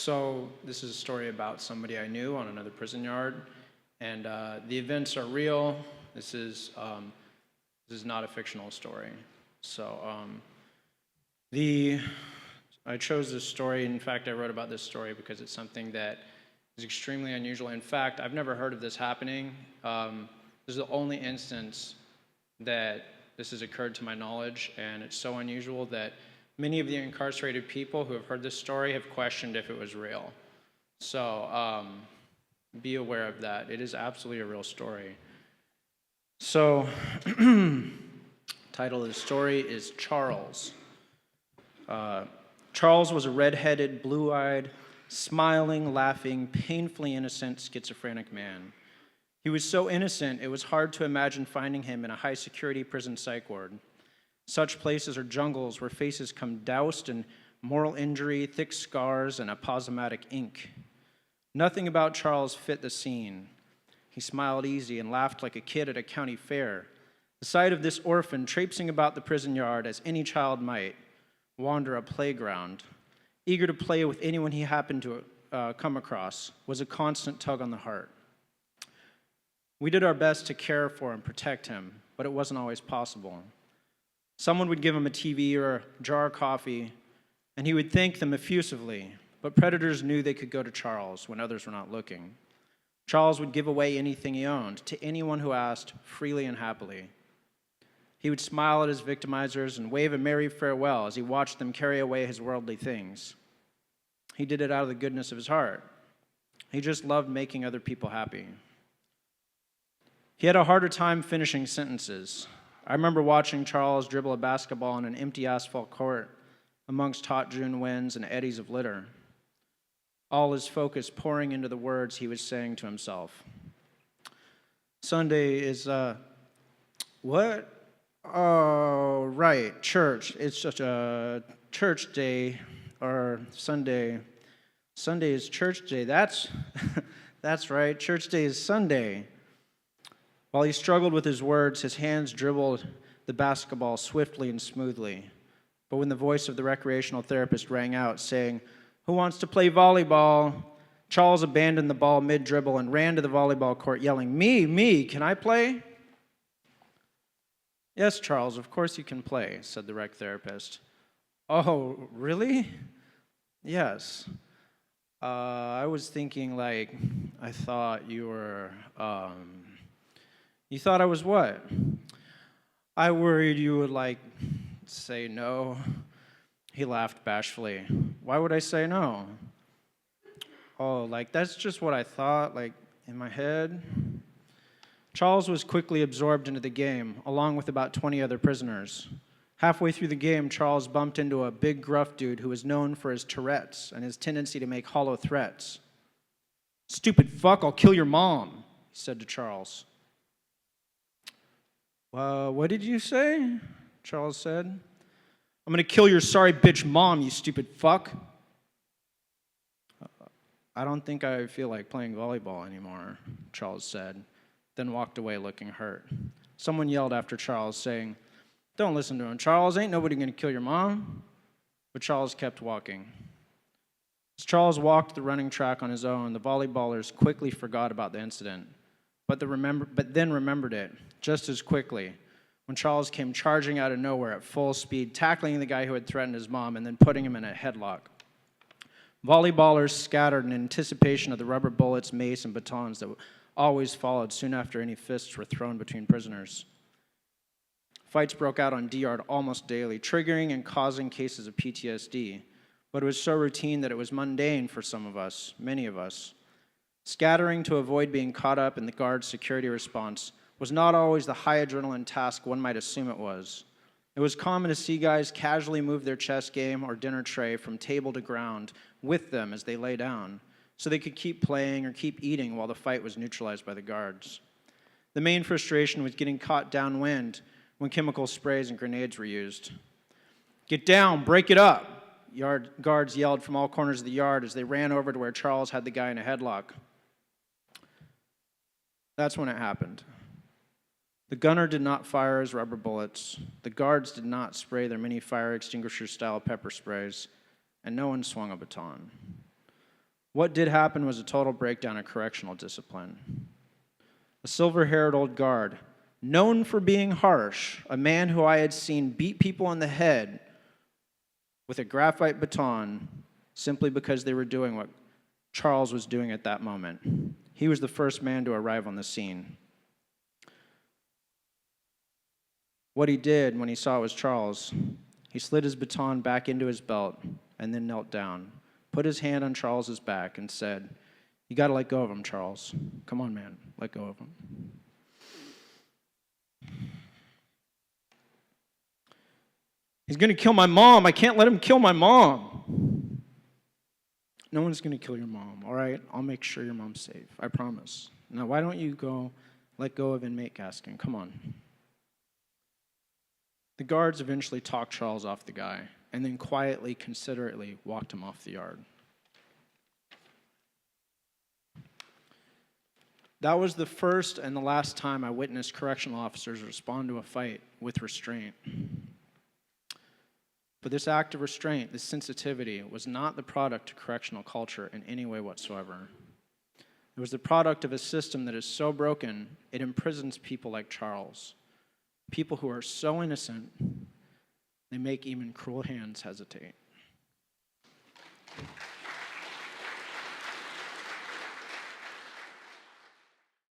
So this is a story about somebody I knew on another prison yard, and the events are real. This is not a fictional story. So the I chose this story. In fact, I wrote about this story because it's something that is extremely unusual. In fact, I've never heard of this happening. This is the only instance that this has occurred to my knowledge, and it's so unusual that many of the incarcerated people who have heard this story have questioned if it was real. So be aware of that. It is absolutely a real story. So, title of the story is Charles. Charles was a red-headed, blue-eyed, smiling, laughing, painfully innocent, schizophrenic man. He was so innocent, it was hard to imagine finding him in a high-security prison psych ward. Such places are jungles where faces come doused in moral injury, thick scars, and aposematic ink. Nothing about Charles fit the scene. He smiled easy and laughed like a kid at a county fair. The sight of this orphan traipsing about the prison yard as any child might wander a playground, eager to play with anyone he happened to come across, was a constant tug on the heart. We did our best to care for and protect him, but it wasn't always possible. Someone would give him a TV or a jar of coffee, and he would thank them effusively, but predators knew they could go to Charles when others were not looking. Charles would give away anything he owned to anyone who asked, freely and happily. He would smile at his victimizers and wave a merry farewell as he watched them carry away his worldly things. He did it out of the goodness of his heart. He just loved making other people happy. He had a harder time finishing sentences. I remember watching Charles dribble a basketball on an empty asphalt court amongst hot June winds and eddies of litter, all his focus pouring into the words he was saying to himself. Sunday is, what? Oh, right, church. It's just a church day, or Sunday. Sunday is church day. That's right, church day is Sunday. While he struggled with his words, his hands dribbled the basketball swiftly and smoothly. But when the voice of the recreational therapist rang out, saying, "Who wants to play volleyball?" Charles abandoned the ball mid-dribble and ran to the volleyball court, yelling, Me, can I play?" "Yes, Charles, of course you can play," said the rec therapist. "Oh, really?" "Yes. I was thinking, I thought you were, You thought I was what?" "I worried you would, say no." He laughed bashfully. "Why would I say no?" "Oh, that's just what I thought, in my head." Charles was quickly absorbed into the game, along with about 20 other prisoners. Halfway through the game, Charles bumped into a big, gruff dude who was known for his Tourette's and his tendency to make hollow threats. "Stupid fuck, I'll kill your mom," he said to Charles. "What did you say?" Charles said. "I'm going to kill your sorry bitch mom, you stupid fuck." "I don't think I feel like playing volleyball anymore," Charles said, then walked away looking hurt. Someone yelled after Charles, saying, "Don't listen to him, Charles. Ain't nobody going to kill your mom." But Charles kept walking. As Charles walked the running track on his own, the volleyballers quickly forgot about the incident, but then remembered it just as quickly when Charles came charging out of nowhere at full speed, tackling the guy who had threatened his mom and then putting him in a headlock. Volleyballers scattered in anticipation of the rubber bullets, mace, and batons that always followed soon after any fists were thrown between prisoners. Fights broke out on D-Yard almost daily, triggering and causing cases of PTSD, but it was so routine that it was mundane for some of us, many of us. Scattering to avoid being caught up in the guard's security response was not always the high adrenaline task one might assume it was. It was common to see guys casually move their chess game or dinner tray from table to ground with them as they lay down, so they could keep playing or keep eating while the fight was neutralized by the guards. The main frustration was getting caught downwind when chemical sprays and grenades were used. "Get down, break it up," guards yelled from all corners of the yard as they ran over to where Charles had the guy in a headlock. That's when it happened. The gunner did not fire his rubber bullets. The guards did not spray their mini fire extinguisher-style pepper sprays, and no one swung a baton. What did happen was a total breakdown of correctional discipline. A silver-haired old guard, known for being harsh, a man who I had seen beat people on the head with a graphite baton simply because they were doing what Charles was doing at that moment. He was the first man to arrive on the scene. What he did when he saw it was Charles, he slid his baton back into his belt and then knelt down, put his hand on Charles's back and said, "You got to let go of him, Charles. Come on, man, let go of him." "He's going to kill my mom. I can't let him kill my mom." "No one's going to kill your mom, all right? I'll make sure your mom's safe, I promise. Now, why don't you go let go of inmate Gaskin? Come on." The guards eventually talked Charles off the guy and then quietly, considerately walked him off the yard. That was the first and the last time I witnessed correctional officers respond to a fight with restraint. But this act of restraint, this sensitivity, was not the product of correctional culture in any way whatsoever. It was the product of a system that is so broken, it imprisons people like Charles, people who are so innocent, they make even cruel hands hesitate.